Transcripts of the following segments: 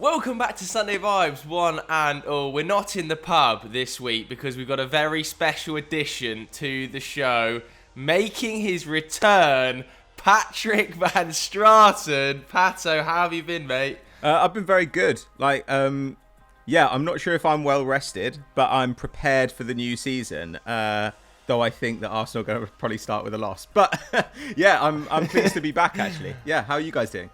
Welcome back to Sunday Vibes, one and all. We're not in the pub this week because we've got a very special addition to the show. Making his return, Patrick Van Straaten. Pato, how have you been, mate? I've been very good. I'm not sure if I'm well rested, but I'm prepared for the new season. Though I think that Arsenal are going to probably start with a loss. But I'm pleased to be back, actually. Yeah, how are you guys doing?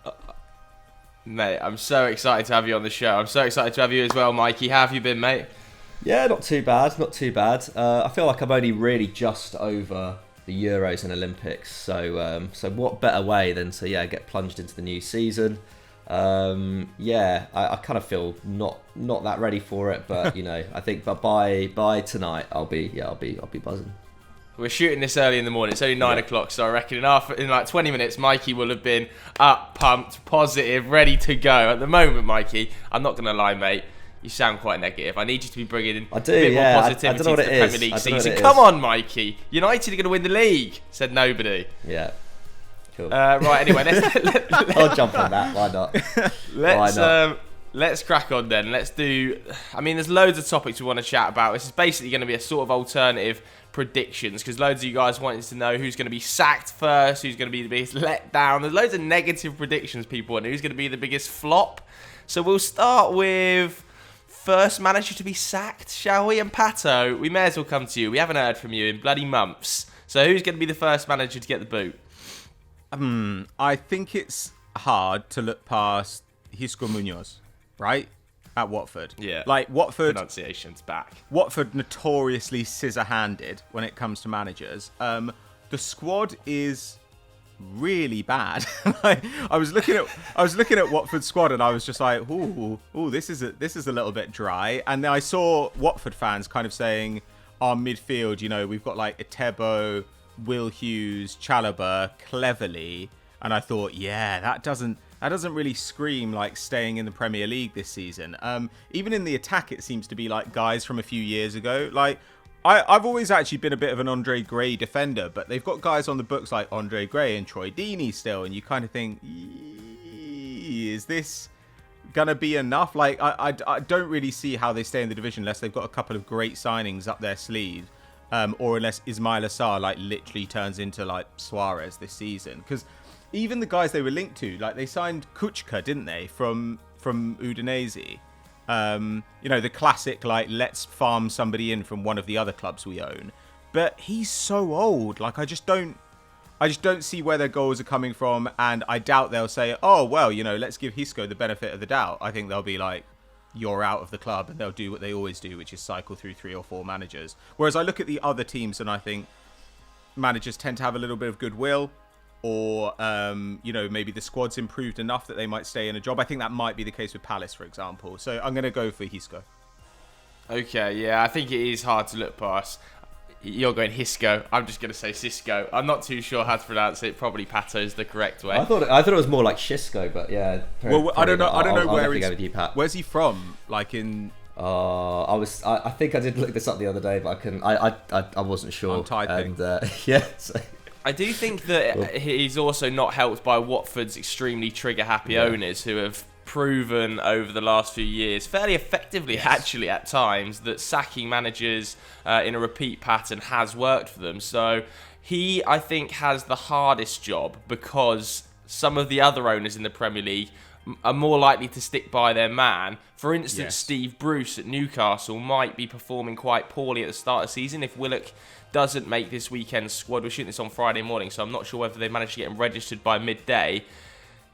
Mate, I'm so excited to have you on the show. I'm so excited to have you as well, Mikey. How have you been, mate? Yeah, not too bad, not too bad. I feel like I'm only really just over the Euros and Olympics, so what better way than to get plunged into the new season? I kind of feel not that ready for it, but I think by tonight I'll be buzzing. We're shooting this early in the morning. It's only 9 o'clock, so I reckon in like 20 minutes, Mikey will have been up, pumped, positive, ready to go. At the moment, Mikey, I'm not going to lie, mate, you sound quite negative. I need you to be bringing in a bit more positivity to the Premier League season. Come on, Mikey. United are going to win the league, said nobody. Yeah. Cool. Right, anyway, I'll jump on that. Why not? Let's crack on then. There's loads of topics we want to chat about. This is basically going to be a sort of alternative predictions because loads of you guys wanted to know who's going to be sacked first, who's going to be the biggest letdown. There's loads of negative predictions people want. Who's going to be the biggest flop? So we'll start with first manager to be sacked, shall we? And Pato, we may as well come to you. We haven't heard from you in bloody months. So who's going to be the first manager to get the boot? I think it's hard to look past Xisco Munoz, right? At Watford. Yeah. Like Watford. Pronunciation's back. Watford notoriously scissor-handed when it comes to managers. The squad is really bad. I was looking at Watford's squad and I was just like, ooh, this is a little bit dry. And then I saw Watford fans kind of saying our midfield, we've got like Etebo, Will Hughes, Chalobah, Cleverley, and I thought, that doesn't really scream like staying in the Premier League this season. Even in the attack, it seems to be like guys from a few years ago. Like I've always actually been a bit of an Andre Gray defender, but they've got guys on the books like Andre Gray and Troy Deeney still, and you kind of think, is this gonna be enough? Like I don't really see how they stay in the division unless they've got a couple of great signings up their sleeve. Or unless Ismail Assar like literally turns into like Suarez this season, because even the guys they were linked to, like they signed Kuchka, didn't they, from Udinese? The classic like let's farm somebody in from one of the other clubs we own. But he's so old. Like I just don't see where their goals are coming from, and I doubt they'll say, oh well, let's give Xisco the benefit of the doubt. I think they'll be like, you're out of the club, and they'll do what they always do, which is cycle through 3 or 4 managers. Whereas I look at the other teams and I think managers tend to have a little bit of goodwill, or maybe the squad's improved enough that they might stay in a job. I think that might be the case with Palace, for example. So I'm going to go for Xisco. Okay, yeah, I think it is hard to look past. You're going Xisco. I'm just going to say Xisco. I'm not too sure how to pronounce it. Probably Pato's the correct way. I thought it was more like Xisco, but yeah. I don't know where he's. Go with you, Pat. Where's he from? Like in. I think I did look this up the other day, but I couldn't. I wasn't sure. I'm typing. And, So. I do think that he's also not helped by Watford's extremely trigger-happy owners who have proven over the last few years, fairly effectively actually at times, that sacking managers in a repeat pattern has worked for them. So he, I think, has the hardest job because some of the other owners in the Premier League are more likely to stick by their man. For instance, Steve Bruce at Newcastle might be performing quite poorly at the start of the season if Willock doesn't make this weekend's squad. We're shooting this on Friday morning, so I'm not sure whether they managed to get him registered by midday.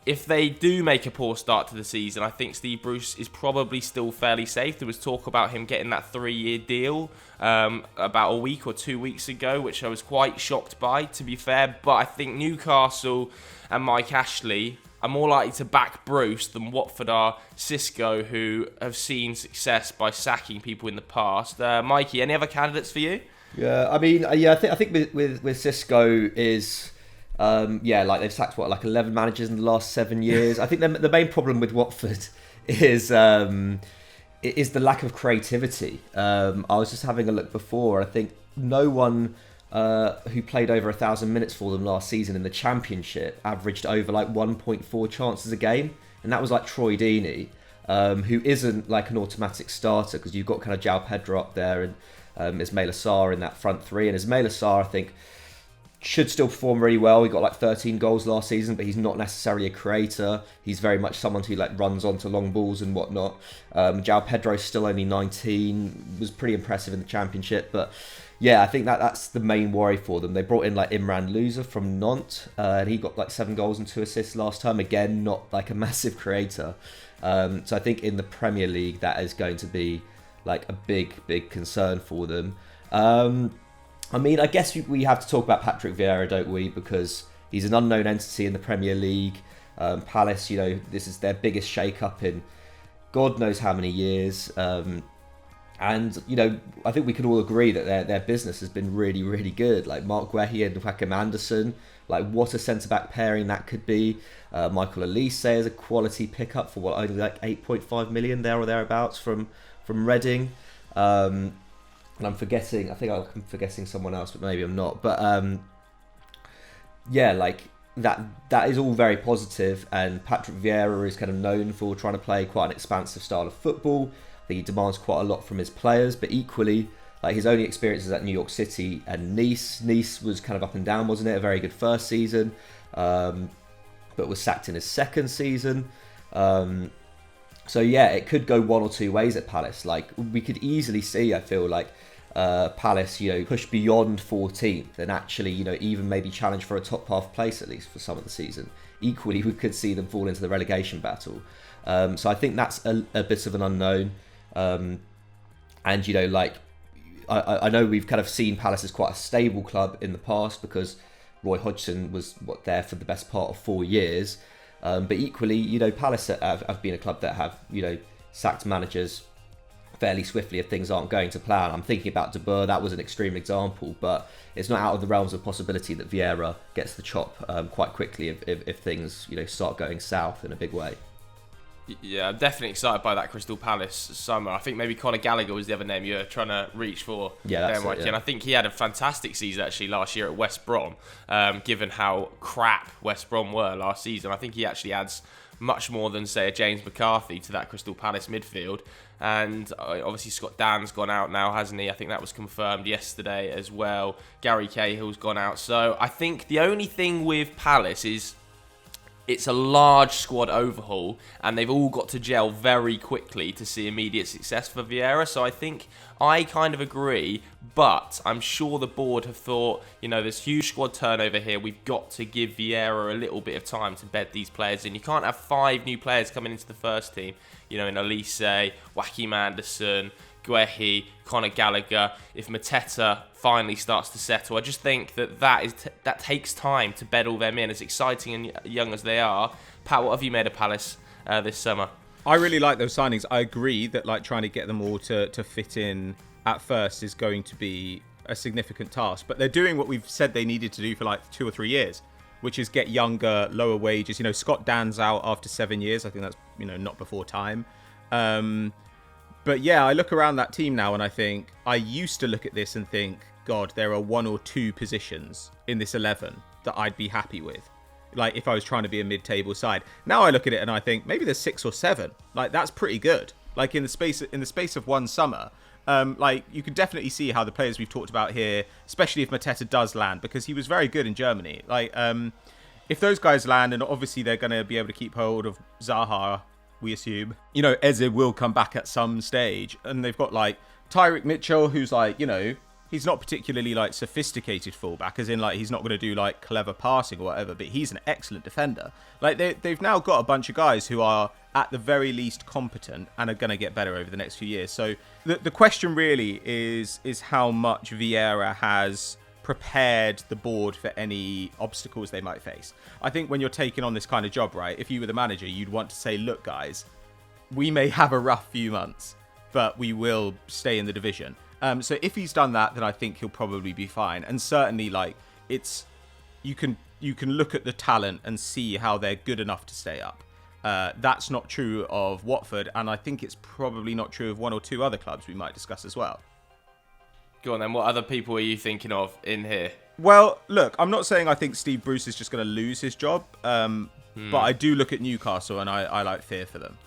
If they do make a poor start to the season, I think Steve Bruce is probably still fairly safe. There was talk about him getting that 3-year deal about a week or 2 weeks ago, which I was quite shocked by, to be fair. But I think Newcastle and Mike Ashley are more likely to back Bruce than Watford are Xisco, who have seen success by sacking people in the past. Mikey, any other candidates for you? Yeah, I think with Xisco is. Like they've sacked 11 managers in the last 7 years. I think the main problem with Watford is the lack of creativity. I was just having a look before. I think no one who played over 1,000 minutes for them last season in the Championship averaged over 1.4 chances a game, and that was Troy Deeney. who isn't like an automatic starter, because you've got kind of João Pedro up there and Ismaila Sarr in that front three. And Ismaila Sarr, I think, should still perform really well. He got like 13 goals last season, but he's not necessarily a creator. He's very much someone who like runs onto long balls and whatnot. João Pedro's still only 19, was pretty impressive in the Championship, but yeah, I think that's the main worry for them. They brought in like Imran Louza from Nantes, and he got like 7 goals and 2 assists last time. Again, not like a massive creator. So I think in the Premier League, that is going to be like a big concern for them. I mean, I guess we have to talk about Patrick Vieira, don't we? Because he's an unknown entity in the Premier League. Palace, this is their biggest shake-up in God knows how many years. And, I think we can all agree that their business has been really, really good. Like Mark Guehi and Joachim Andersen, like what a centre-back pairing that could be. Michael Elise is a quality pickup for only like 8.5 million there or thereabouts from Reading. And I'm forgetting someone else, but maybe I'm not. But like that is all very positive. And Patrick Vieira is kind of known for trying to play quite an expansive style of football. I think he demands quite a lot from his players, but equally, like his only experiences at New York City and Nice. Nice was kind of up and down, wasn't it? A very good first season, but was sacked in his second season. So yeah, it could go one or two ways at Palace. Like we could easily see, I feel like Palace, push beyond 14th and actually, even maybe challenge for a top half place at least for some of the season. Equally, we could see them fall into the relegation battle. So I think that's a bit of an unknown. And I know we've kind of seen Palace as quite a stable club in the past because Roy Hodgson was there for the best part of 4 years. But equally, Palace have been a club that have, sacked managers fairly swiftly if things aren't going to plan. I'm thinking about De Boer, that was an extreme example, but it's not out of the realms of possibility that Vieira gets the chop quite quickly if things, start going south in a big way. Yeah, I'm definitely excited by that Crystal Palace summer. I think maybe Conor Gallagher was the other name you're trying to reach for. Yeah, that's it, yeah. And I think he had a fantastic season actually last year at West Brom, given how crap West Brom were last season. I think he actually adds much more than, say, a James McCarthy to that Crystal Palace midfield. And obviously Scott Dan's gone out now, hasn't he? I think that was confirmed yesterday as well. Gary Cahill's gone out. So I think the only thing with Palace is it's a large squad overhaul and they've all got to gel very quickly to see immediate success for Vieira. So I think I kind of agree, but I'm sure the board have thought, there's huge squad turnover here. We've got to give Vieira a little bit of time to bed these players in. You can't have 5 new players coming into the first team, in Elise, Joachim Andersen, Guehi, Conor Gallagher. If Mateta finally starts to settle, I just think that takes time to bed all them in, as exciting and young as they are. Pat, what have you made of Palace this summer? I really like those signings. I agree that trying to get them all to fit in at first is going to be a significant task, but they're doing what we've said they needed to do for 2 or 3 years, which is get younger, lower wages. Scott Dan's out after 7 years. I think that's not before time. But yeah, I look around that team now and I think, I used to look at this and think, God, there are 1 or 2 positions in this 11 that I'd be happy with. If I was trying to be a mid-table side. Now I look at it and I think maybe there's 6 or 7. That's pretty good. In the space of one summer, you could definitely see how the players we've talked about here, especially if Mateta does land, because he was very good in Germany. If those guys land, and obviously they're going to be able to keep hold of Zaha, we assume. Eze will come back at some stage. And they've got Tyrick Mitchell, who's he's not particularly sophisticated fullback, as in he's not going to do clever passing or whatever, but he's an excellent defender. They've now got a bunch of guys who are at the very least competent and are going to get better over the next few years. So the question really is how much Vieira has prepared the board for any obstacles they might face. I think when you're taking on this kind of job, right, if you were the manager, you'd want to say, look guys, we may have a rough few months, but we will stay in the division. So if he's done that, then I think he'll probably be fine. And certainly you can look at the talent and see how they're good enough to stay up. That's not true of Watford, and I think it's probably not true of 1 or 2 other clubs we might discuss as well. Go on then, what other people are you thinking of in here? Well, look, I'm not saying I think Steve Bruce is just going to lose his job, but I do look at Newcastle and I fear for them.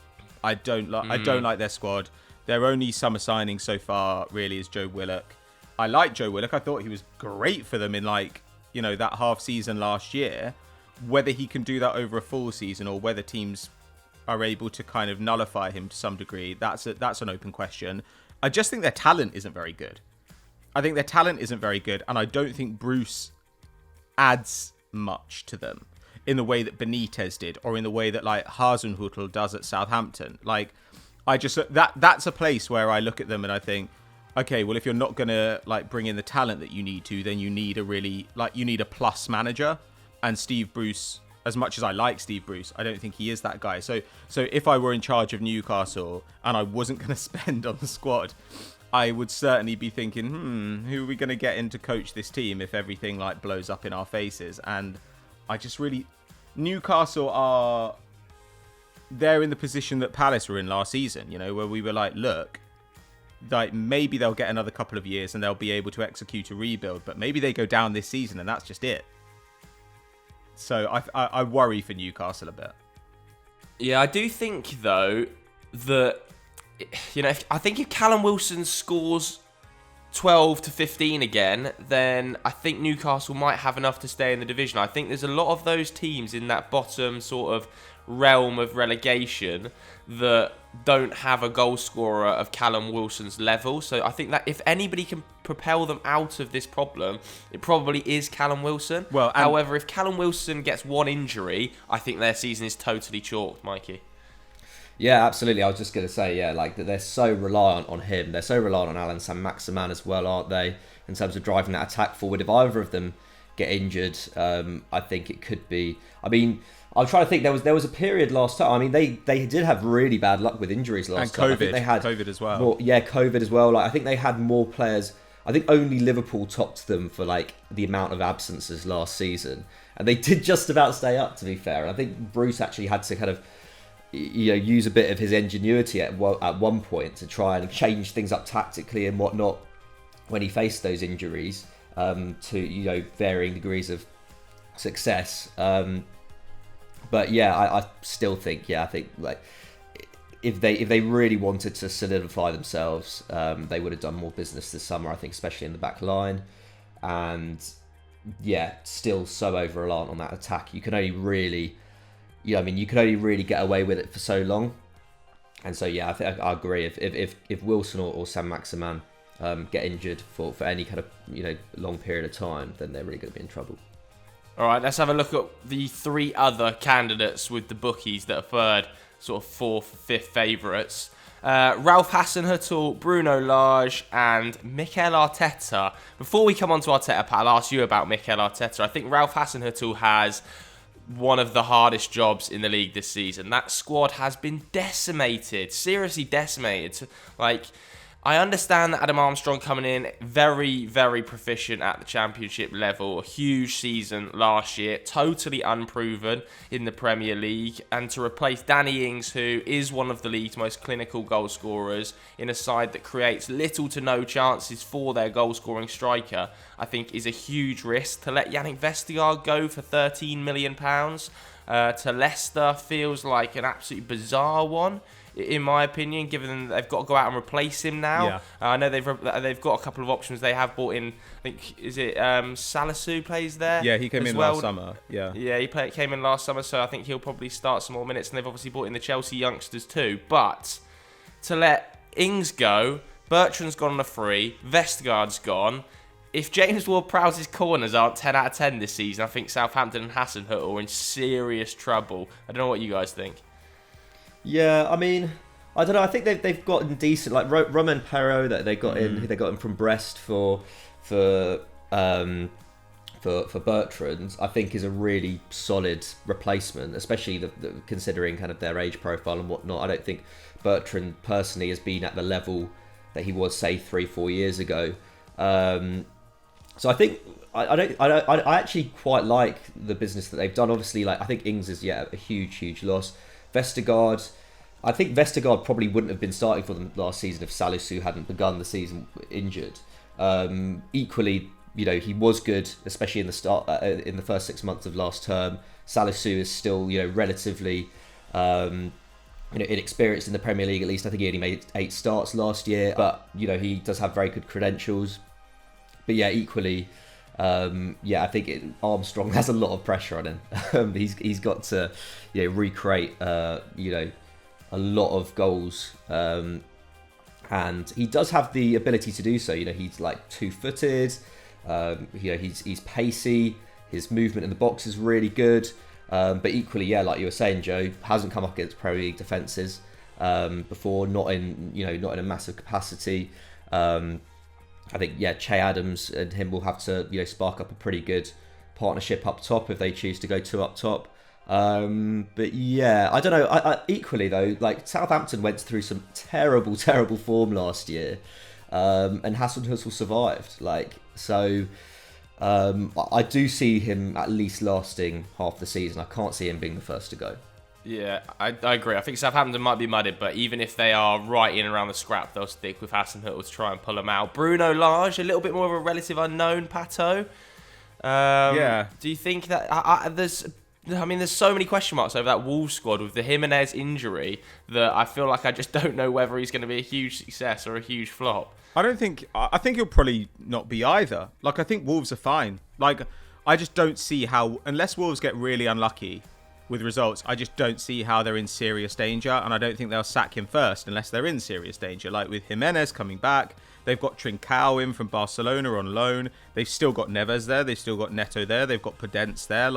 I don't like their squad. Their only summer signing so far really is Joe Willock. I like Joe Willock. I thought he was great for them in that half season last year. Whether he can do that over a full season or whether teams are able to kind of nullify him to some degree, that's an open question. I just think their talent isn't very good. And I don't think Bruce adds much to them in the way that Benitez did, or in the way that Hasenhuettl does at Southampton. That's a place where I look at them and I think, okay, well, if you're not gonna bring in the talent that you need to, then you need a plus manager. And Steve Bruce, as much as I like Steve Bruce, I don't think he is that guy. So if I were in charge of Newcastle and I wasn't going to spend on the squad, I would certainly be thinking, who are we going to get in to coach this team if everything blows up in our faces? And I just really... Newcastle they're in the position that Palace were in last season, where we were look, maybe they'll get another couple of years and they'll be able to execute a rebuild, but maybe they go down this season and that's just it. So I worry for Newcastle a bit. Yeah, I do think, though, that, I think if Callum Wilson scores 12 to 15 again, then I think Newcastle might have enough to stay in the division. I think there's a lot of those teams in that bottom sort of realm of relegation that don't have a goal scorer of Callum Wilson's level. So I think that if anybody can propel them out of this problem, it probably is Callum Wilson. However, if Callum Wilson gets one injury, I think their season is totally chalked, Mikey. Yeah, absolutely. I was just going to say, that they're so reliant on him. They're so reliant on Alan Saint-Maximin as well, aren't they? In terms of driving that attack forward. If either of them get injured, I think it could be... I'm trying to think. There was a period last time. They did have really bad luck with injuries last time. And I think they had COVID as well. COVID as well. I think they had more players. I think only Liverpool topped them for the amount of absences last season, and they did just about stay up. To be fair, and I think Bruce actually had to kind of use a bit of his ingenuity at one point to try and change things up tactically and whatnot when he faced those injuries to varying degrees of success. But yeah, I still think, I think if they really wanted to solidify themselves, they would have done more business this summer, I think, especially in the back line. And still so over reliant on that attack. You can only really, get away with it for so long. And so I think I agree. If Wilson or Saint-Maximin get injured for any kind of long period of time, then they're really going to be in trouble. All right, let's have a look at the three other candidates with the bookies that are third, sort of fourth, fifth favourites. Ralph Hasenhuettl, Bruno Lage, and Mikel Arteta. Before we come on to Arteta, Pat, I'll ask you about Mikel Arteta. I think Ralph Hasenhuettl has one of the hardest jobs in the league this season. That squad has been decimated, seriously decimated. I understand that Adam Armstrong coming in very, very proficient at the Championship level. A huge season last year, totally unproven in the Premier League. And to replace Danny Ings, who is one of the league's most clinical goal scorers, in a side that creates little to no chances for their goal-scoring striker, I think is a huge risk. To let Yannick Vestergaard go for £13 million to Leicester feels like an absolutely bizarre one, in my opinion, given that they've got to go out and replace him now. Yeah. I know they've got a couple of options. They have brought in, I think, is it Salisu plays there? Yeah, he came in last summer. Yeah, he came in last summer, so I think he'll probably start some more minutes. And they've obviously brought in the Chelsea youngsters too. But to let Ings go, Bertrand's gone on a free, Vestergaard's gone. If James Ward-Prowse's corners aren't 10 out of 10 this season, I think Southampton and Hasenhuettl are in serious trouble. I don't know what you guys think. Yeah, I don't know. I think they've gotten decent, like Romain Perrault that they got in. They got him from Brest for Bertrand. I think is a really solid replacement, especially considering kind of their age profile and whatnot. I don't think Bertrand personally has been at the level that he was, say, 3-4 years ago. So I think I actually quite like the business that they've done. Obviously, I think Ings is a huge loss. Vestergaard, I think Vestergaard probably wouldn't have been starting for them last season if Salisu hadn't begun the season injured. Equally, he was good, especially in the start in the first 6 months of last term. Salisu is still relatively inexperienced in the Premier League at least. I think he only made 8 starts last year, but he does have very good credentials. But yeah, equally, I think Armstrong has a lot of pressure on him. He's got to recreate a lot of goals, and he does have the ability to do so. He's like 2-footed. He's pacey. His movement in the box is really good. But equally, like you were saying, Joe, hasn't come up against Premier League defences before, not in a massive capacity. I think Che Adams and him will have to spark up a pretty good partnership up top if they choose to go 2 up top. But yeah, I don't know. I equally though, like Southampton went through some terrible form last year, and Hasenhuettl survived. I do see him at least lasting half the season. I can't see him being the first to go. Yeah, I agree. I think Southampton might be mudded, but even if they are right in and around the scrap, they'll stick with Hasenhuettl to try and pull them out. Bruno Lage, a little bit more of a relative unknown, Pato. Do you think that there's so many question marks over that Wolves squad with the Jimenez injury that I feel like I just don't know whether he's going to be a huge success or a huge flop. I think he'll probably not be either. I think Wolves are fine. I just don't see how, unless Wolves get really unlucky with results, I just don't see how they're in serious danger, and I don't think they'll sack him first unless they're in serious danger. Like with Jimenez coming back, they've got Trincao in from Barcelona on loan. They've still got Neves there. They've still got Neto there. They've got Podence there.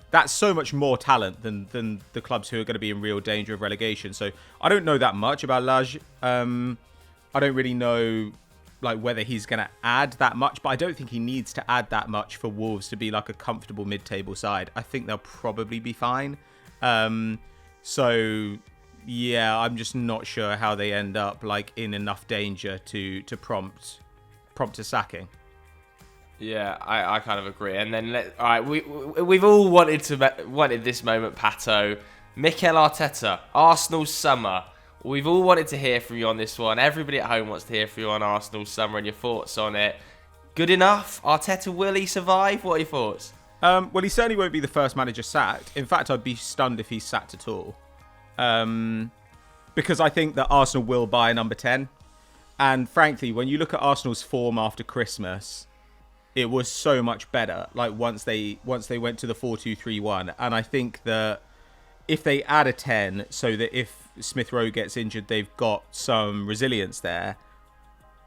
That's so much more talent than the clubs who are going to be in real danger of relegation. So I don't know that much about Lage. I don't really know whether he's going to add that much, but I don't think he needs to add that much for Wolves to be a comfortable mid-table side. I think they'll probably be fine. So yeah, I'm just not sure how they end up in enough danger to prompt a sacking. Yeah, I kind of agree. And then all right, we've all wanted this moment, Pato. Mikel Arteta, Arsenal summer. We've all wanted to hear from you on this one. Everybody at home wants to hear from you on Arsenal summer and your thoughts on it. Good enough? Arteta, will he survive? What are your thoughts? Well, he certainly won't be the first manager sacked. In fact, I'd be stunned if he's sacked at all. Because I think that Arsenal will buy a number 10. And frankly, when you look at Arsenal's form after Christmas, it was so much better. Once they went to the 4-2-3-1. And I think that if they add a 10 so that if Smith Rowe gets injured, they've got some resilience there,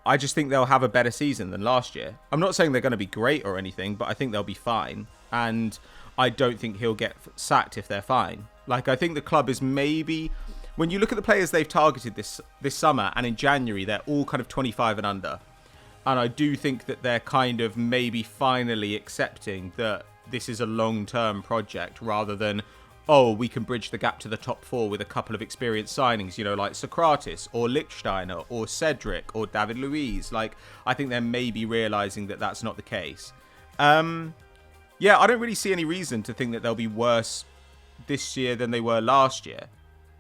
I just think they'll have a better season than last year. I'm not saying they're going to be great or anything, but I think they'll be fine. And I don't think he'll get sacked if they're fine. I think the club is maybe, when you look at the players they've targeted this summer and in January, they're all kind of 25 and under. And I do think that they're kind of maybe finally accepting that this is a long-term project rather than, we can bridge the gap to the top 4 with a couple of experienced signings, like Socrates or Lichtsteiner or Cedric or David Luiz. I think they're maybe realising that that's not the case. I don't really see any reason to think that they'll be worse this year than they were last year,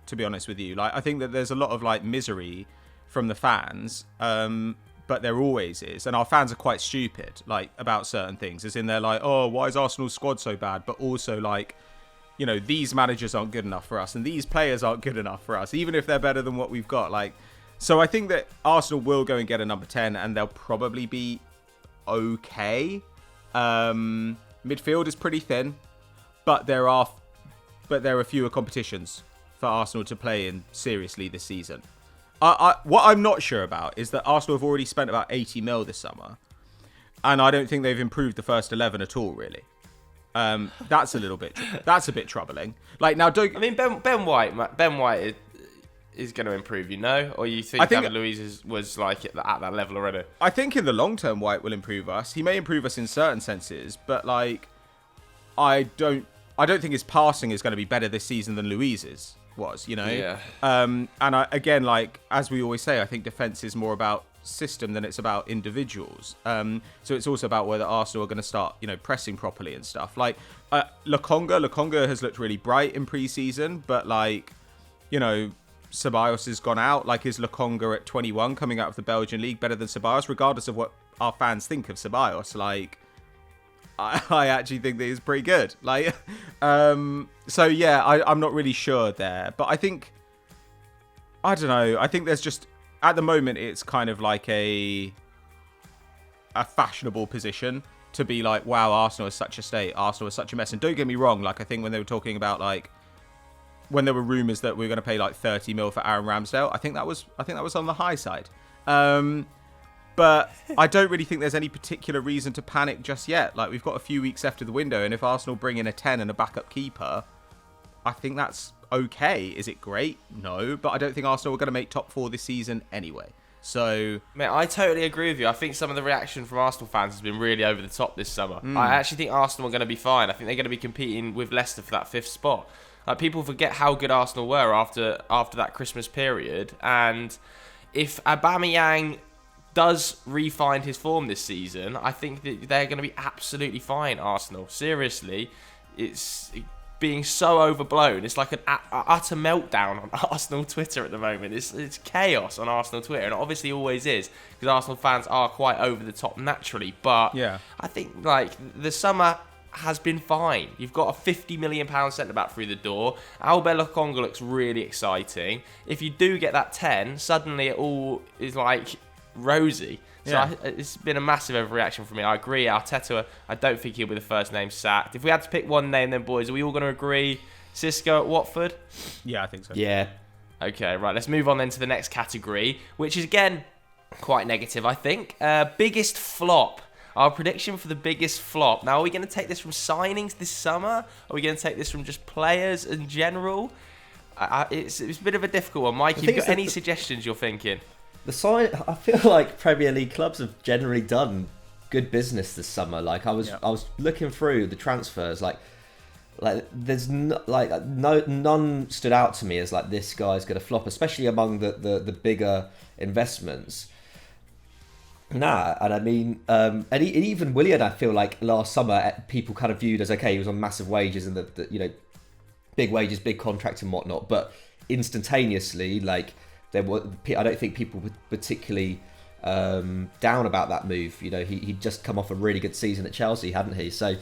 to be honest with you. I think that there's a lot of misery from the fans, but there always is. And our fans are quite stupid, about certain things, as in they're why is Arsenal's squad so bad? But also these managers aren't good enough for us and these players aren't good enough for us, even if they're better than what we've got. So I think that Arsenal will go and get a number 10 and they'll probably be okay. Midfield is pretty thin, but there are fewer competitions for Arsenal to play in seriously this season. What I'm not sure about is that Arsenal have already spent about 80 mil this summer, and I don't think they've improved the first 11 at all, really. That's a bit troubling. Now, Ben White is going to improve, or you think David Luiz was at that level already? I think in the long term, White will improve us. He may improve us in certain senses, but I don't think his passing is going to be better this season than Luiz's was. Yeah. And again, as we always say, I think defense is more about system than it's about individuals. So it's also about whether Arsenal are going to start, pressing properly and stuff. Lokonga has looked really bright in pre-season, but Ceballos has gone out. Is Lokonga at 21 coming out of the Belgian league better than Ceballos, regardless of what our fans think of Ceballos? I actually think that he's pretty good. So yeah, I'm not really sure there, but I think I don't know. I think there's just, at the moment, it's kind of like a fashionable position to be like, wow, Arsenal is such a state. Arsenal is such a mess. And don't get me wrong. Like, I think when they were talking about like, when there were rumours that we were going to pay like 30 mil for Aaron Ramsdale, I think that was on the high side. But I don't really think there's any particular reason to panic just yet. Like, we've got a few weeks after the window, and if Arsenal bring in a 10 and a backup keeper, I think that's okay. Is it great? No, but I don't think Arsenal are going to make top 4 this season anyway. So, mate, I totally agree with you. I think some of the reaction from Arsenal fans has been really over the top this summer. I actually think Arsenal are going to be fine. I think they're going to be competing with Leicester for that 5th spot. Like, people forget how good Arsenal were after that Christmas period, and if Aubameyang does re-find his form this season, I think that they're going to be absolutely fine, Arsenal. Seriously, it's being so overblown. It's like an utter meltdown on Arsenal Twitter at the moment. It's chaos on Arsenal Twitter, and it obviously always is, because Arsenal fans are quite over the top naturally. But yeah, I think like the summer has been fine. You've got a £50 million centre-back through the door. Albert Lokonga looks really exciting. If you do get that 10, suddenly it all is like rosy. So it's been a massive overreaction for me. I agree. Arteta, I don't think he'll be the first name sacked. If we had to pick one name then, boys, are we all going to agree Xisco at Watford? Yeah, I think so. Yeah. Okay, right. Let's move on then to the next category, which is, again, quite negative, I think. Biggest flop. Our prediction for the biggest flop. Now, are we going to take this from signings this summer? Are we going to take this from just players in general? It's a bit of a difficult one. Mike, you've got any suggestions you're thinking? I feel like Premier League clubs have generally done good business this summer. Like I was looking through the transfers, like there's none stood out to me as like this guy's going to flop, especially among the bigger investments. Nah, and I mean, and even Willian, I feel like last summer people kind of viewed as okay, he was on massive wages and the big wages, big contract and whatnot, but instantaneously like. I don't think people were particularly down about that move. He'd just come off a really good season at Chelsea, hadn't he? So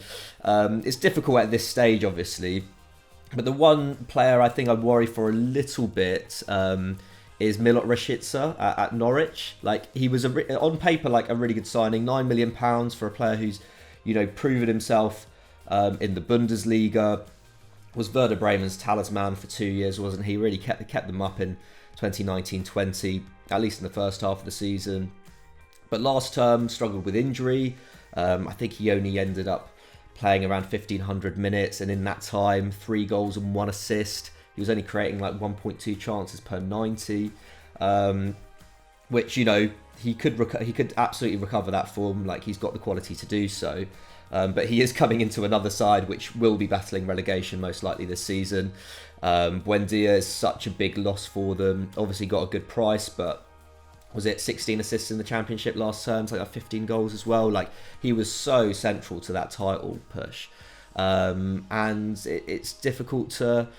it's difficult at this stage, obviously. But the one player I think I'd worry for a little bit is Milot Rashica at Norwich. Like he was on paper like a really good signing, £9 million for a player who's proven himself in the Bundesliga. Was Werder Bremen's talisman for 2 years, wasn't he? Really kept them up in 2019-20, at least in the first half of the season. But last term struggled with injury. I think he only ended up playing around 1,500 minutes, and in that time, 3 goals and 1 assist. He was only creating like 1.2 chances per 90, which he could absolutely recover that form. Like he's got the quality to do so. But he is coming into another side which will be battling relegation most likely this season. Buendia is such a big loss for them. Obviously got a good price, but was it 16 assists in the Championship last term? So like 15 goals as well. Like he was so central to that title push. And it's difficult to...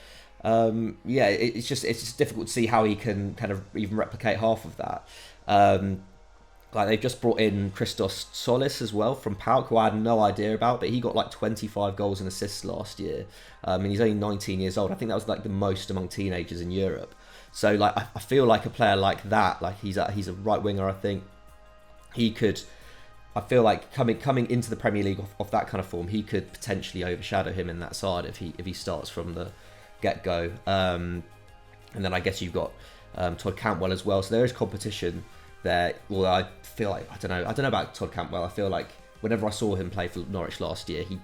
it's just difficult to see how he can kind of even replicate half of that. Like they've just brought in Christos Solis as well from PAOK, who I had no idea about, but he got like 25 goals and assists last year. And he's only 19 years old. I think that was like the most among teenagers in Europe. So like I feel like a player like that, like he's a right winger. I think he could. I feel like coming into the Premier League of that kind of form, he could potentially overshadow him in that side if he starts from the get go. And then I guess you've got Todd Cantwell as well. So there is competition there. Well, I feel like I don't know about Todd Cantwell. I feel like whenever I saw him play for Norwich last year, he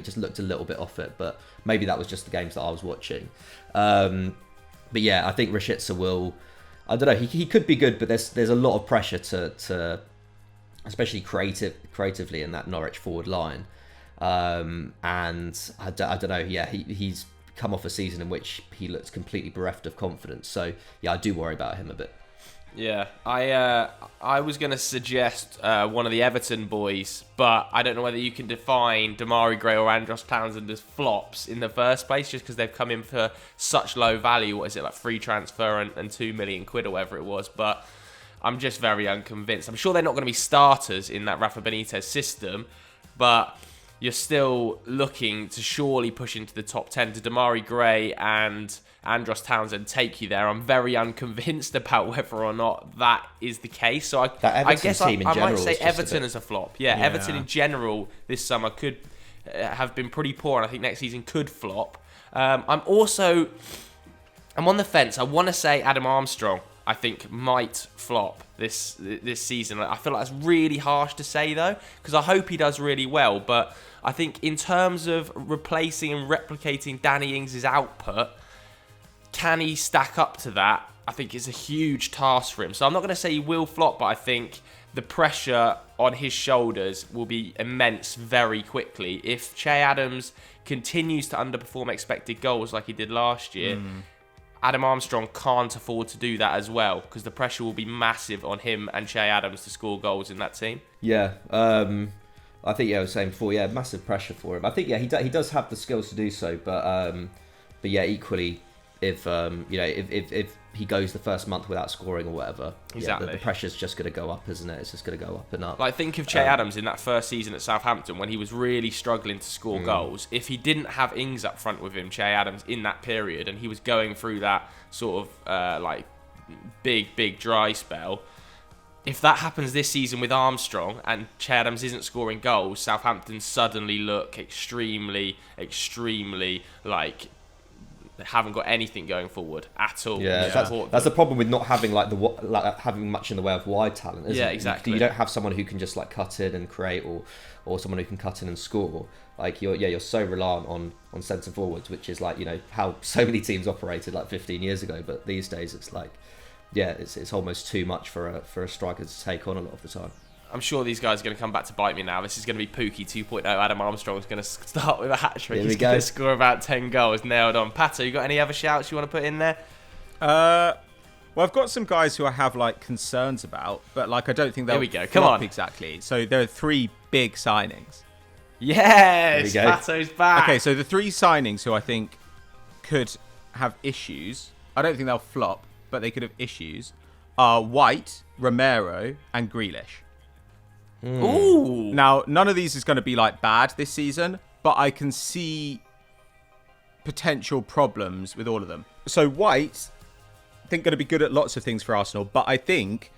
just looked a little bit off it, but maybe that was just the games that I was watching. But yeah, I think Rashica will. I don't know. He could be good, but there's a lot of pressure to especially creatively in that Norwich forward line. And I don't know. Yeah, he's come off a season in which he looks completely bereft of confidence. So yeah, I do worry about him a bit. Yeah, I was going to suggest one of the Everton boys, but I don't know whether you can define Damari Gray or Andros Townsend as flops in the first place, just because they've come in for such low value. What is it, like free transfer and £2 million or whatever it was? But I'm just very unconvinced. I'm sure they're not going to be starters in that Rafa Benitez system, but you're still looking to surely push into the top 10. Do Damari Gray and Andros Townsend take you there? I'm very unconvinced about whether or not that is the case. So I guess I might say Everton as a flop. Yeah, Everton in general this summer could have been pretty poor, and I think next season could flop. I'm on the fence. I want to say Adam Armstrong, I think, might flop this season. I feel like that's really harsh to say, though, because I hope he does really well. But I think in terms of replacing and replicating Danny Ings' output, can he stack up to that? I think it's a huge task for him. So I'm not going to say he will flop, but I think the pressure on his shoulders will be immense very quickly. If Che Adams continues to underperform expected goals like he did last year, Adam Armstrong can't afford to do that as well, because the pressure will be massive on him and Che Adams to score goals in that team. Yeah, I think I was saying before, massive pressure for him. I think he does have the skills to do so, but equally, if he goes the first month without scoring or whatever, exactly, the pressure's just going to go up, isn't it? It's just going to go up and up. Like, think of Che Adams in that first season at Southampton when he was really struggling to score goals. If he didn't have Ings up front with him, Che Adams, in that period, and he was going through that sort of big dry spell, if that happens this season with Armstrong and Che Adams isn't scoring goals, Southampton suddenly look extremely like they haven't got anything going forward at all. Yeah, that's the problem with not having having much in the way of wide talent, isn't it? Yeah, exactly. You don't have someone who can just cut in and create, or someone who can cut in and score. Like you're so reliant on centre forwards, which is how so many teams operated 15 years ago. But these days it's it's almost too much for a striker to take on a lot of the time. I'm sure these guys are going to come back to bite me now. This is going to be Pookie 2.0. Adam Armstrong's going to start with a hat-trick. He's going to score about 10 goals, nailed on. Pato, you got any other shouts you want to put in there? Well, I've got some guys who I have concerns about, but I don't think they'll flop exactly. So there are 3 big signings. Yes, Pato's back. Okay, so the 3 signings who I think could have issues, I don't think they'll flop, but they could have issues, are White, Romero, and Grealish. Ooh. Now, none of these is going to be bad this season, but I can see potential problems with all of them. So White, I think, going to be good at lots of things for Arsenal, but I think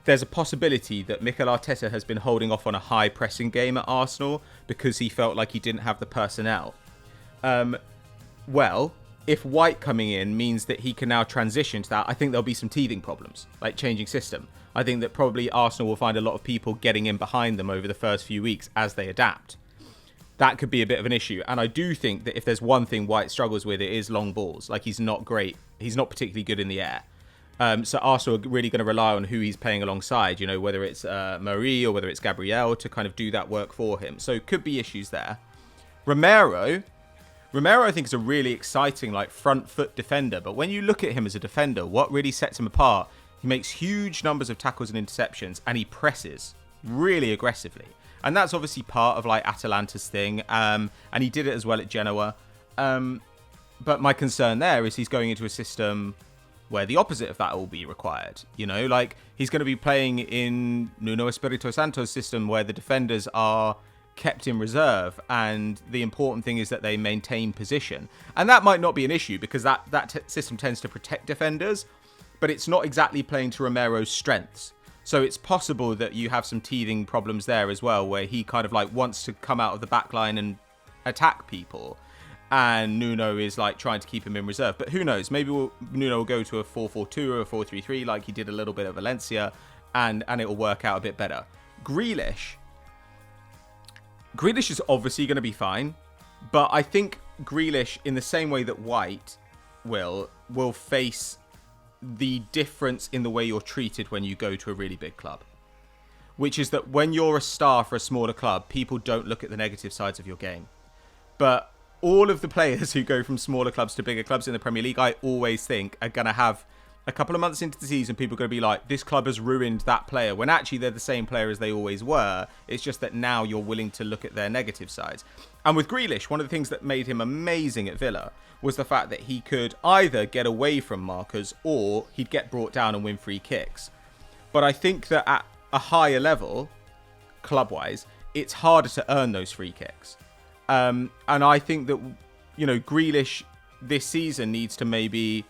there's a possibility that Mikel Arteta has been holding off on a high pressing game at Arsenal because he felt like he didn't have the personnel. Well, if White coming in means that he can now transition to that, I think there'll be some teething problems, like changing system. I think that probably Arsenal will find a lot of people getting in behind them over the first few weeks as they adapt. That could be a bit of an issue. And I do think that if there's one thing White struggles with, it is long balls. He's not great. He's not particularly good in the air. So Arsenal are really going to rely on who he's playing alongside, whether it's Marie or whether it's Gabriel, to kind of do that work for him. So could be issues there. Romero, I think, is a really exciting front foot defender. But when you look at him as a defender, what really sets him apart, he makes huge numbers of tackles and interceptions, and he presses really aggressively. And that's obviously part of Atalanta's thing. And he did it as well at Genoa. But my concern there is he's going into a system where the opposite of that will be required. He's going to be playing in Nuno Espirito Santo's system where the defenders are kept in reserve, and the important thing is that they maintain position. And that might not be an issue because that system tends to protect defenders, but it's not exactly playing to Romero's strengths. So it's possible that you have some teething problems there as well, where he kind of wants to come out of the back line and attack people, and Nuno is trying to keep him in reserve. But who knows? Maybe Nuno will go to a 4-4-2 or a 4-3-3 like he did a little bit at Valencia, and it will work out a bit better. Grealish is obviously going to be fine, but I think Grealish, in the same way that White will face the difference in the way you're treated when you go to a really big club. Which is that when you're a star for a smaller club, people don't look at the negative sides of your game. But all of the players who go from smaller clubs to bigger clubs in the Premier League, I always think are going to have a couple of months into the season, people are going to be like, this club has ruined that player, when actually they're the same player as they always were. It's just that now you're willing to look at their negative sides. And with Grealish, one of the things that made him amazing at Villa was the fact that he could either get away from markers or he'd get brought down and win free kicks. But I think that at a higher level, club-wise, it's harder to earn those free kicks. And I think that, Grealish this season needs to maybe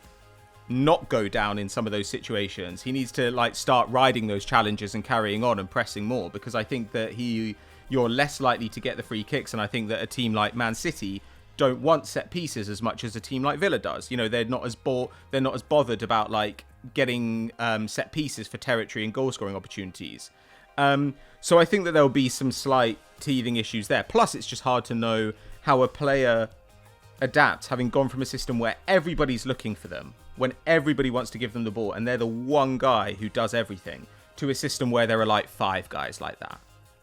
not go down in some of those situations. He needs to start riding those challenges and carrying on and pressing more, because I think that you're less likely to get the free kicks. And I think that a team like Man City don't want set pieces as much as a team like Villa does. They're not as bothered about getting set pieces for territory and goal scoring opportunities. So I think that there'll be some slight teething issues there. Plus, it's just hard to know how a player adapts, having gone from a system where everybody's looking for them, when everybody wants to give them the ball, and they're the one guy who does everything, to a system where there are 5 guys like that.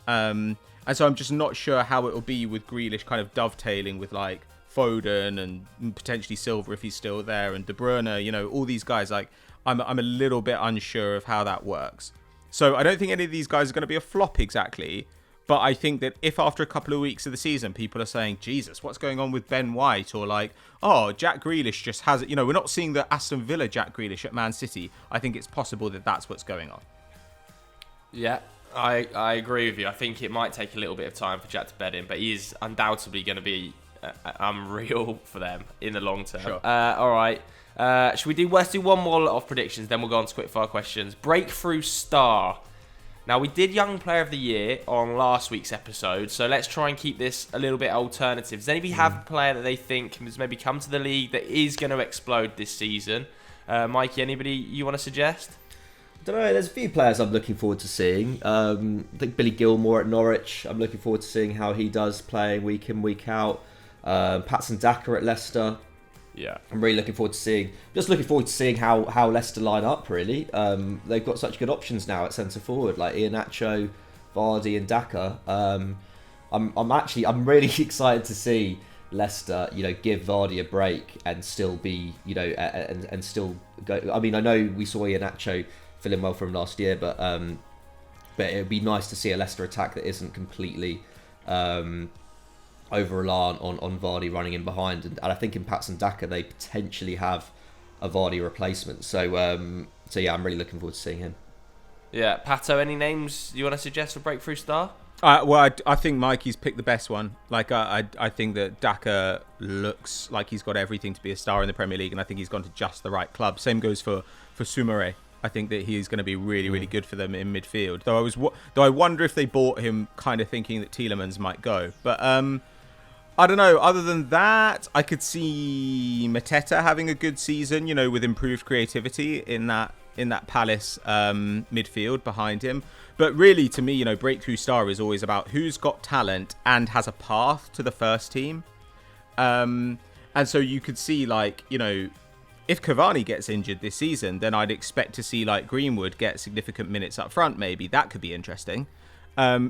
And so I'm just not sure how it will be with Grealish kind of dovetailing with Foden and potentially Silva if he's still there, and De Bruyne, all these guys. I'm a little bit unsure of how that works. So I don't think any of these guys are going to be a flop exactly. But I think that if after a couple of weeks of the season, people are saying, Jesus, what's going on with Ben White? Or Jack Grealish just has it. We're not seeing the Aston Villa Jack Grealish at Man City. I think it's possible that that's what's going on. Yeah. I agree with you. I think it might take a little bit of time for Jack to bed in, but he is undoubtedly going to be unreal for them in the long term. Sure. All right. Let's do one more lot of predictions, then we'll go on to quickfire questions. Breakthrough star. Now, we did Young Player of the Year on last week's episode, so let's try and keep this a little bit alternative. Does anybody have a player that they think has maybe come to the league that is going to explode this season? Mikey, anybody you want to suggest? I don't know, there's a few players I'm looking forward to seeing. I think Billy Gilmore at Norwich, I'm looking forward to seeing how he does playing week in, week out. Patson Daka at Leicester. Yeah, I'm really looking forward to seeing how Leicester line up, really. They've got such good options now at centre forward, like Iheanacho, Vardy and Daka. I'm really excited to see Leicester, give Vardy a break and still be, and still go. I mean, I know we saw Iheanacho feeling well from last year, but it would be nice to see a Leicester attack that isn't completely over-reliant on Vardy running in behind. And I think in Patson Daka, they potentially have a Vardy replacement. So yeah, I'm really looking forward to seeing him. Yeah, Pato, any names you want to suggest for Breakthrough Star? Well, I think Mikey's picked the best one. I think that Daka looks like he's got everything to be a star in the Premier League, and I think he's gone to just the right club. Same goes for Soumaré. I think that he's going to be really, really good for them in midfield. Though I wonder if they bought him kind of thinking that Tielemans might go. But I don't know. Other than that, I could see Mateta having a good season, with improved creativity in that Palace midfield behind him. But really, to me, breakthrough star is always about who's got talent and has a path to the first team. And so you could see, if Cavani gets injured this season, then I'd expect to see Greenwood get significant minutes up front. Maybe that could be interesting.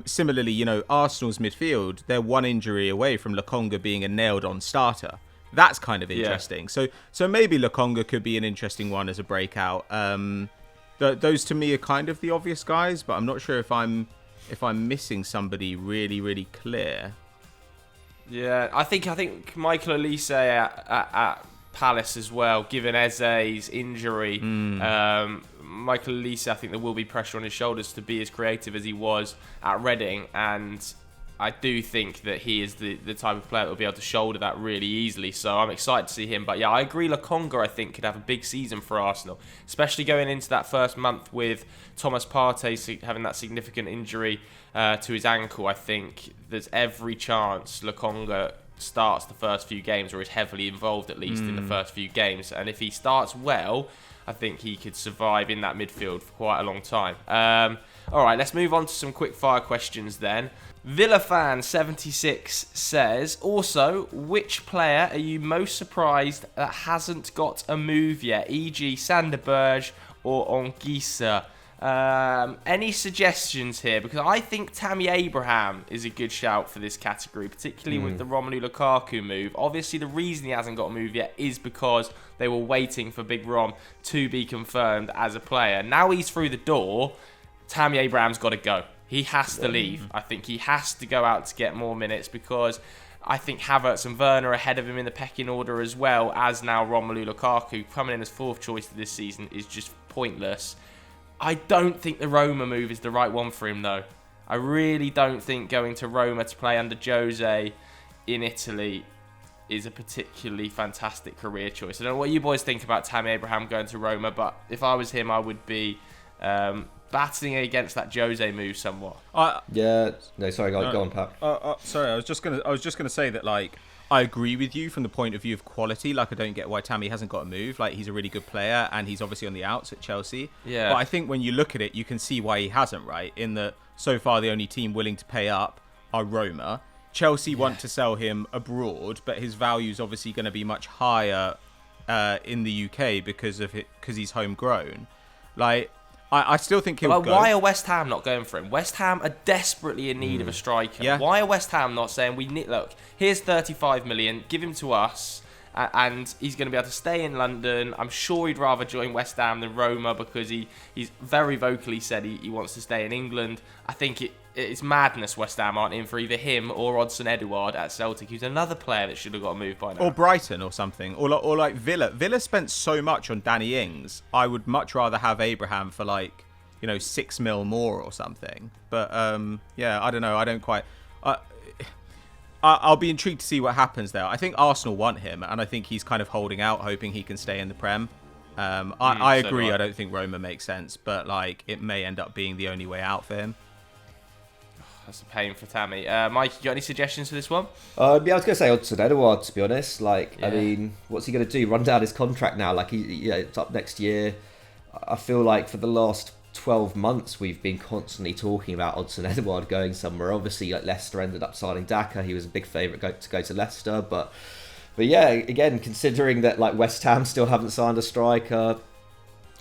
Similarly, Arsenal's midfield, they're one injury away from Lokonga being a nailed-on starter. That's kind of interesting. Yeah. So maybe Lokonga could be an interesting one as a breakout. Those to me are kind of the obvious guys, but I'm not sure if I'm missing somebody really, really clear. Yeah, I think Michael Olise at Palace as well, given Eze's injury. Michael Olise, I think there will be pressure on his shoulders to be as creative as he was at Reading, and I do think that he is the type of player that will be able to shoulder that really easily, so I'm excited to see him. But yeah, I agree, Lokonga I think could have a big season for Arsenal, especially going into that first month with Thomas Partey having that significant injury to his ankle. I think there's every chance Lokonga starts the first few games, or is heavily involved at least in the first few games, and if he starts well, I think he could survive in that midfield for quite a long time. Alright, let's move on to some quick fire questions then. VillaFan76 says, also, which player are you most surprised that hasn't got a move yet, e.g. Sander Berge or Anguissa? Any suggestions here? Because I think Tammy Abraham is a good shout for this category, particularly with the Romelu Lukaku move. Obviously, the reason he hasn't got a move yet is because they were waiting for Big Rom to be confirmed as a player. Now he's through the door, Tammy Abraham's got to go. He has to leave. I think he has to go out to get more minutes, because I think Havertz and Werner are ahead of him in the pecking order, as well as now Romelu Lukaku coming in as fourth choice this season is just pointless. I don't think the Roma move is the right one for him, though. I really don't think going to Roma to play under Jose in Italy is a particularly fantastic career choice. I don't know what you boys think about Tammy Abraham going to Roma, but if I was him, I would be battling against that Jose move somewhat. Sorry, go on, Pat. Sorry, I was just gonna say that, like, I agree with you from the point of view of quality. Like, I don't get why Tammy hasn't got a move. Like, he's a really good player, and he's obviously on the outs at Chelsea. Yeah. But I think when you look at it, you can see why he hasn't, right? In that, so far, the only team willing to pay up are Roma. Chelsea want to sell him abroad, but his value is obviously going to be much higher in the UK because he's homegrown. Like, I still think he'll go. Why are West Ham not going for him? West Ham are desperately in need of a striker. Yeah. Why are West Ham not saying, look, here's 35 million, give him to us, and he's going to be able to stay in London. I'm sure he'd rather join West Ham than Roma because he's very vocally said he wants to stay in England. I think it's madness West Ham aren't in for either him or Odsonne Edouard at Celtic, who's another player that should have got a move by now. Or Brighton or something. Or like Villa. Villa spent so much on Danny Ings. I would much rather have Abraham for, like, 6 mil more or something. But, I don't know. I don't quite... I'll be intrigued to see what happens there. I think Arsenal want him, and I think he's kind of holding out, hoping he can stay in the Prem. I agree. I don't think Roma makes sense, but, like, it may end up being the only way out for him. That's a pain for Tammy. Mike, you got any suggestions for this one? I was going to say Odsonne Edouard, to be honest. Like, I mean, what's he going to do? Run down his contract now? Like, it's up next year. I feel like for the last 12 months, we've been constantly talking about Odsonne Edouard going somewhere. Obviously, like, Leicester ended up signing Daka. He was a big favourite to go to Leicester. But yeah, again, considering that, like, West Ham still haven't signed a striker,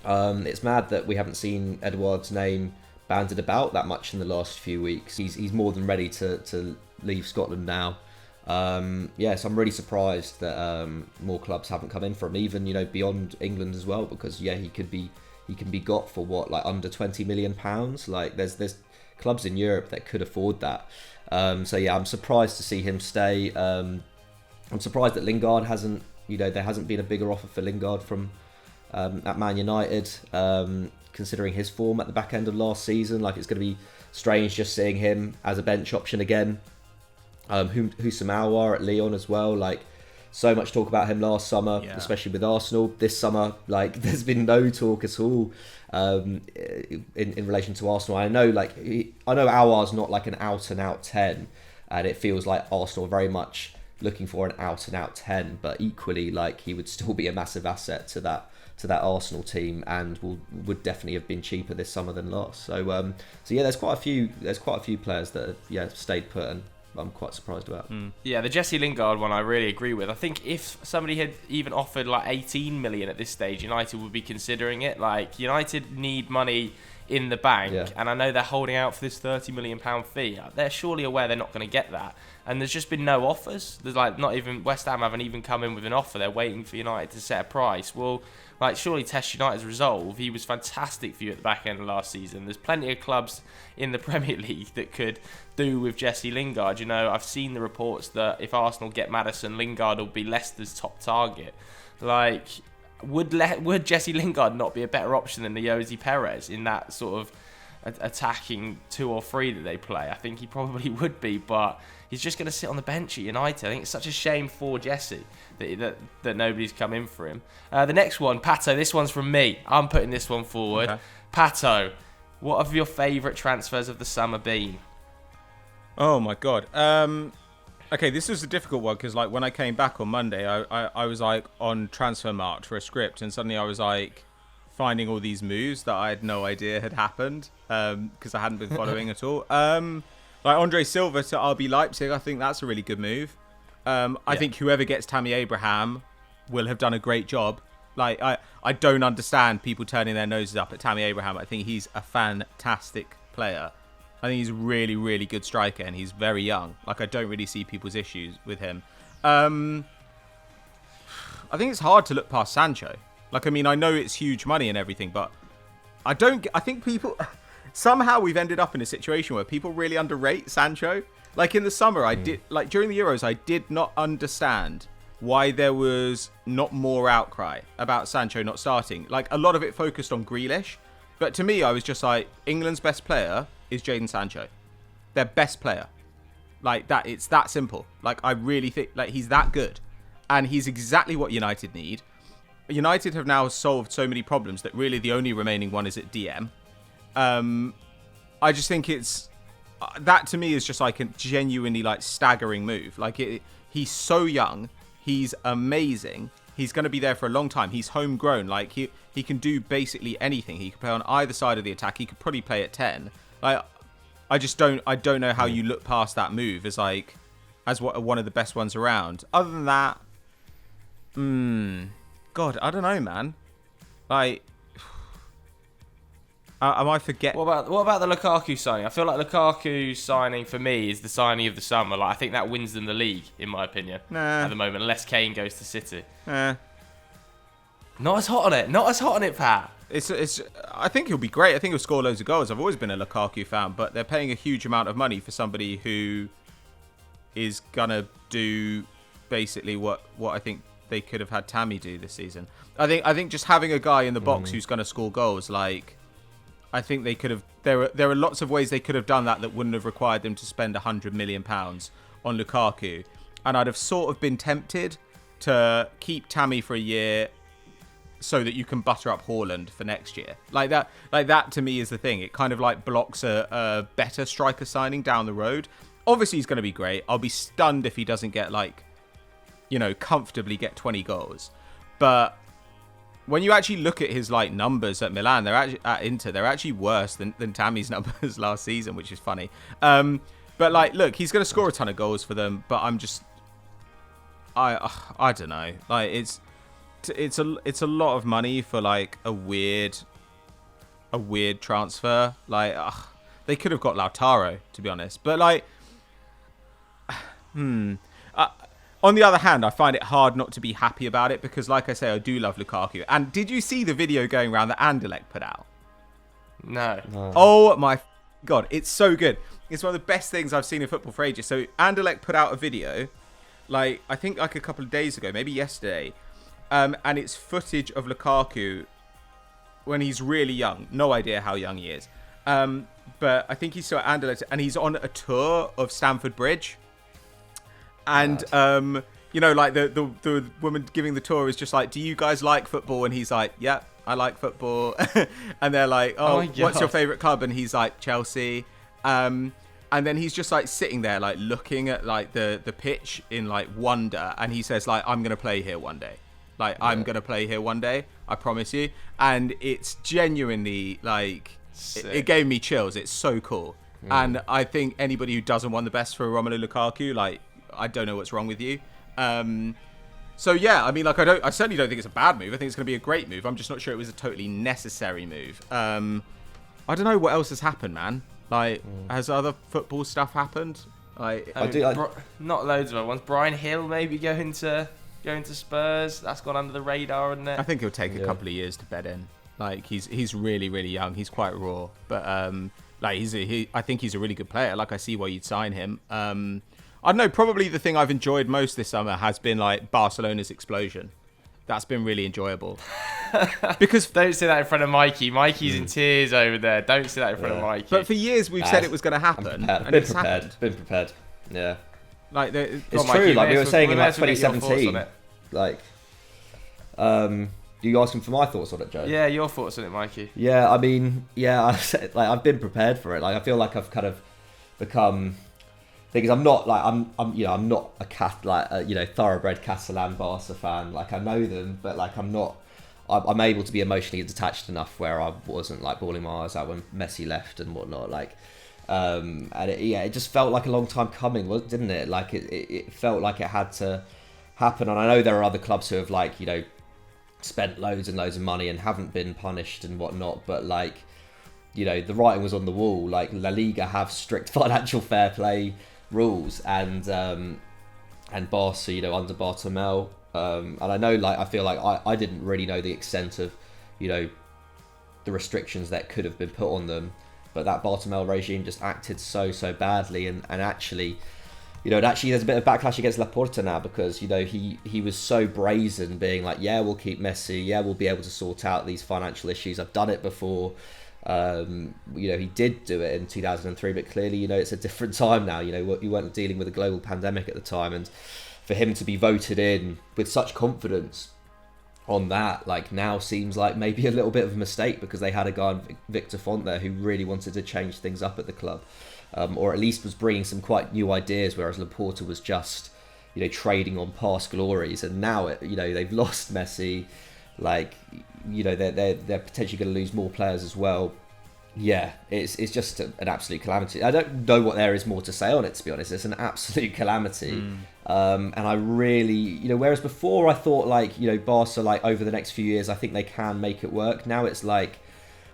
it's mad that we haven't seen Edouard's name banded about that much in the last few weeks. He's more than ready to leave Scotland now. So I'm really surprised that more clubs haven't come in for him, even beyond England as well, because he can be got for what, like, under £20 million. Like, there's clubs in Europe that could afford that. I'm surprised to see him stay. I'm surprised that Lingard hasn't, there hasn't been a bigger offer for Lingard from at Man United. Considering his form at the back end of last season, like, it's going to be strange just seeing him as a bench option again. Houssem Aouar at Lyon as well. Like, so much talk about him last summer, especially with Arsenal. This summer, like, there's been no talk at all in relation to Arsenal. I know Aouar's not like an out and out 10, and it feels like Arsenal are very much looking for an out and out 10. But equally, like, he would still be a massive asset to that Arsenal team, and would definitely have been cheaper this summer than last. So there's quite a few players that have stayed put, and I'm quite surprised about. Yeah, the Jesse Lingard one I really agree with. I think if somebody had even offered like 18 million at this stage, United would be considering it. Like, United need money in the bank, and I know they're holding out for this £30 million fee. They're surely aware they're not going to get that, and there's just been no offers. There's like not even West Ham haven't even come in with an offer. They're waiting for United to set a price. Well, like, surely test United's resolve. He was fantastic for you at the back end of last season. There's plenty of clubs in the Premier League that could do with Jesse Lingard. I've seen the reports that if Arsenal get Maddison, Lingard will be Leicester's top target. Like, would Jesse Lingard not be a better option than Jose Perez in that sort of attacking 2 or 3 that they play? I think he probably would be, but he's just going to sit on the bench at United. I think it's such a shame for Jesse that nobody's come in for him. The next one, Pato, this one's from me. I'm putting this one forward. Okay. Pato, what have your favourite transfers of the summer been? Oh my God. Okay, this was a difficult one because, like, when I came back on Monday, I was like on Transfermarkt for a script, and suddenly I was like finding all these moves that I had no idea had happened because I hadn't been following at all. Like Andre Silva to RB Leipzig, I think that's a really good move. I think whoever gets Tammy Abraham will have done a great job. Like, I don't understand people turning their noses up at Tammy Abraham. I think he's a fantastic player. I think he's a really, really good striker, and he's very young. Like, I don't really see people's issues with him. I think it's hard to look past Sancho. Like, I mean, I know it's huge money and everything, but I think people... Somehow we've ended up in a situation where people really underrate Sancho. Like, in the summer, during the Euros, I did not understand why there was not more outcry about Sancho not starting. Like, a lot of it focused on Grealish. But to me, I was just like, England's best player is Jadon Sancho. their best player. Like that, it's that simple. Like I really think like he's that good, and he's exactly what United need. United have now solved so many problems that really the only remaining one is at DM. I just think it's that to me is just like a genuinely like staggering move. Like he's so young, he's amazing. He's going to be there for a long time. He's homegrown. Like he can do basically anything. He can play on either side of the attack. He could probably play at 10. Like I don't know how you look past that move as one of the best ones around. Other than that, God, I don't know, man. Like, am I forgetting? What about the Lukaku signing? I feel like Lukaku signing for me is the signing of the summer. Like I think that wins them the league, in my opinion, at the moment. Unless Kane goes to City. Not as hot on it. Not as hot on it, Pat. It's. I think he'll be great. I think he'll score loads of goals. I've always been a Lukaku fan, but they're paying a huge amount of money for somebody who is gonna do basically what I think they could have had Tammy do this season. I think just having a guy in the box who's gonna score goals, like. I think they could have. There are lots of ways they could have done that wouldn't have required them to spend £100 million on Lukaku, and I'd have sort of been tempted to keep Tammy for a year, so that you can butter up Haaland for next year. Like that to me is the thing. It kind of like blocks a better striker signing down the road. Obviously he's going to be great. I'll be stunned if he doesn't get comfortably get 20 goals, but. When you actually look at his like numbers at Milan, they're actually at Inter, they're actually worse than Tammy's numbers last season, which is funny. But like, look, he's going to score a ton of goals for them. But I'm just, I don't know. Like it's a lot of money for like a weird transfer. Like they could have got Lautaro, to be honest. But like, on the other hand, I find it hard not to be happy about it because, like I say, I do love Lukaku. And did you see the video going around that Anderlecht put out? No. Oh my God, it's so good. It's one of the best things I've seen in football for ages. So Anderlecht put out a video, I think a couple of days ago, maybe yesterday, and it's footage of Lukaku when he's really young. No idea how young he is. But I think he's still at Anderlecht, and he's on a tour of Stamford Bridge. And like the woman giving the tour is just like, do you guys like football? And he's like, yeah, I like football. And they're like, oh what's your favourite club? And he's like, Chelsea. And then he's just like sitting there like looking at like the pitch in like wonder, and he says like, I'm gonna play here one day. Like I'm gonna play here one day, I promise you. And it's genuinely like it gave me chills. It's so cool. And I think anybody who doesn't want the best for Romelu Lukaku, like, I don't know what's wrong with you. So yeah, I mean, like, I certainly don't think it's a bad move. I think it's going to be a great move. I'm just not sure it was a totally necessary move. I don't know what else has happened, man. Like, has other football stuff happened? Not loads of other ones. Brian Hill maybe going to Spurs. That's gone under the radar, isn't it? I think it'll take a couple of years to bed in. Like, he's really, really young. He's quite raw, but I think he's a really good player. Like, I see why you'd sign him. I don't know, probably the thing I've enjoyed most this summer has been like Barcelona's explosion. That's been really enjoyable. Because don't say that in front of Mikey. Mikey's in tears over there. Don't say that in front of Mikey. But for years we've said it was going to happen. Been prepared. Yeah. Like it's true. Mikey, like we were saying in like we'll 2017. Like, you asking for my thoughts on it, Joe? Yeah, your thoughts on it, Mikey. Yeah, I mean, I've been prepared for it. Like, I feel like I've kind of become. Thing is, I'm not a thoroughbred Catalan Barca fan. Like, I know them, but like I'm able to be emotionally detached enough where I wasn't like bawling my eyes out when Messi left and whatnot. Like, and it just felt like a long time coming, didn't it? Like it felt like it had to happen. And I know there are other clubs who have spent loads and loads of money and haven't been punished and whatnot, but like, the writing was on the wall. Like, La Liga have strict financial fair play rules, and Barca, under Bartomeu, and I know, like, I feel like I didn't really know the extent of, the restrictions that could have been put on them, but that Bartomeu regime just acted so badly, and actually, there's a bit of backlash against Laporta now because, he was so brazen, being like, yeah, we'll keep Messi, yeah, we'll be able to sort out these financial issues, I've done it before. He did do it in 2003, but clearly, it's a different time now. You weren't dealing with a global pandemic at the time, and for him to be voted in with such confidence on that, now seems like maybe a little bit of a mistake, because they had a guy, Victor Font, there who really wanted to change things up at the club, or at least was bringing some quite new ideas, whereas Laporta was just, trading on past glories. And now, they've lost Messi. They're potentially going to lose more players as well. Yeah, it's just an absolute calamity. I don't know what there is more to say on it, to be honest. It's an absolute calamity. And I really, whereas before I thought Barca, over the next few years, I think they can make it work. Now it's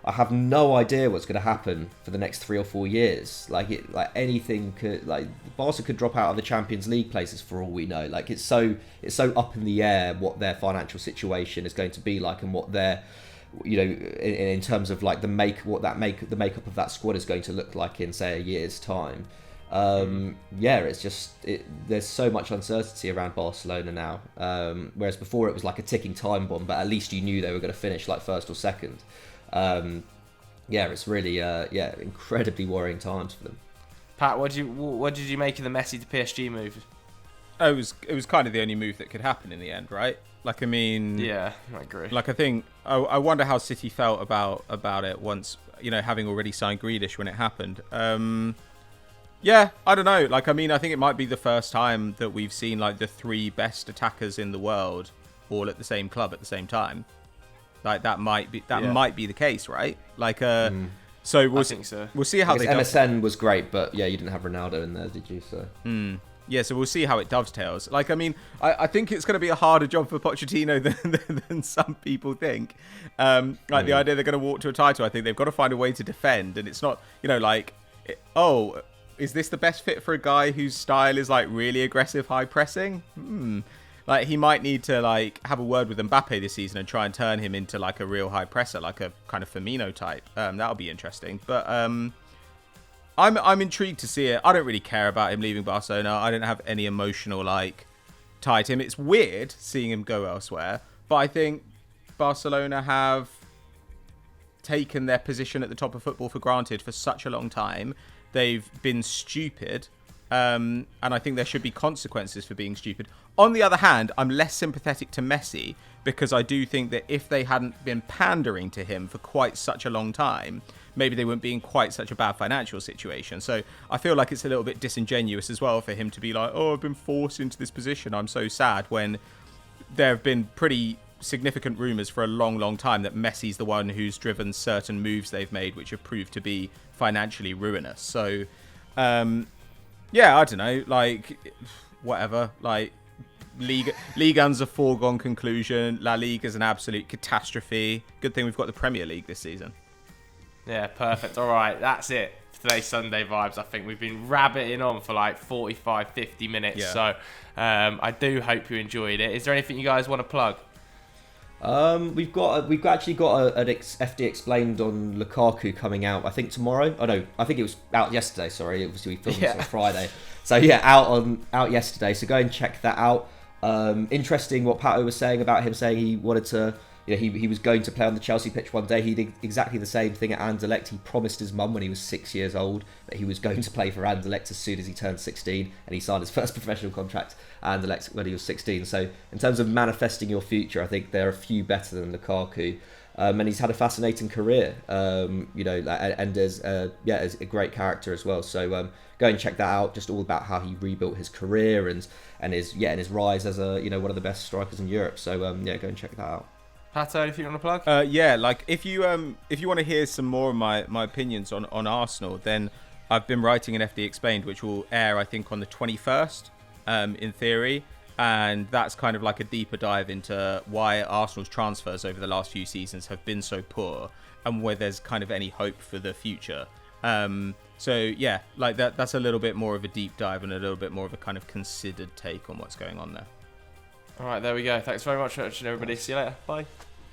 I have no idea what's going to happen for the next 3 or 4 years. Anything could, Barca could drop out of the Champions League places for all we know. It's so up in the air what their financial situation is going to be like, and what their, in terms of the makeup of that squad is going to look like in, say, a year's time. It's just there's so much uncertainty around Barcelona now. Whereas before it was like a ticking time bomb, but at least you knew they were going to finish first or second. It's really incredibly worrying times for them. Pat, what did you make of the Messi to PSG move? It was kind of the only move that could happen in the end, right? Yeah, I agree. I think I wonder how City felt about it once, having already signed Grealish when it happened. Yeah, I don't know. I think it might be the first time that we've seen the 3 best attackers in the world all at the same club at the same time. That might be the case, right? So we'll think so. We'll see how they. MSN was great, but yeah, you didn't have Ronaldo in there, did you? So. Yeah, so we'll see how it dovetails. I think it's going to be a harder job for Pochettino than some people think. The idea they're going to walk to a title, I think they've got to find a way to defend, and it's not, is this the best fit for a guy whose style is really aggressive, high pressing? He might need to have a word with Mbappe this season and try and turn him into a real high presser, a kind of Firmino type. That'll be interesting. But I'm intrigued to see it. I don't really care about him leaving Barcelona. I don't have any emotional tie to him. It's weird seeing him go elsewhere, but I think Barcelona have taken their position at the top of football for granted for such a long time. They've been stupid, and I think there should be consequences for being stupid. On the other hand, I'm less sympathetic to Messi, because I do think that if they hadn't been pandering to him for quite such a long time, maybe they wouldn't be in quite such a bad financial situation. So I feel like it's a little bit disingenuous as well for him to be I've been forced into this position, I'm so sad, when there have been pretty significant rumours for a long, long time that Messi's the one who's driven certain moves they've made which have proved to be financially ruinous. So, I don't know, whatever, Liga 1's a foregone conclusion. La Liga's an absolute catastrophe. Good thing we've got the Premier League this season. Yeah, perfect. All right, that's it for today's Sunday Vibes. I think we've been rabbiting on for 45, 50 minutes. Yeah. So I do hope you enjoyed it. Is there anything you guys want to plug? We've actually got an FD Explained on Lukaku coming out, I think tomorrow. Oh no, I think it was out yesterday. Sorry, we filmed this on Friday. So yeah, out yesterday. So go and check that out. Interesting what Pato was saying about him saying he wanted to, he was going to play on the Chelsea pitch one day. He did exactly the same thing at Anderlecht. He promised his mum when he was 6 years old that he was going to play for Anderlecht as soon as he turned 16, and he signed his first professional contract at Anderlecht when he was 16. So in terms of manifesting your future, I think there are a few better than Lukaku. And he's had a fascinating career, and is a great character as well. So go and check that out. Just all about how he rebuilt his career and his rise as one of the best strikers in Europe. So go and check that out. Pato, anything you want to plug? If you want to hear some more of my opinions on Arsenal, then I've been writing an FD Explained, which will air I think on the 21st, in theory. And that's kind of a deeper dive into why Arsenal's transfers over the last few seasons have been so poor, and where there's kind of any hope for the future. So yeah, that's a little bit more of a deep dive and a little bit more of a kind of considered take on what's going on there. All right, there we go. Thanks very much for watching, everybody. See you later. Bye.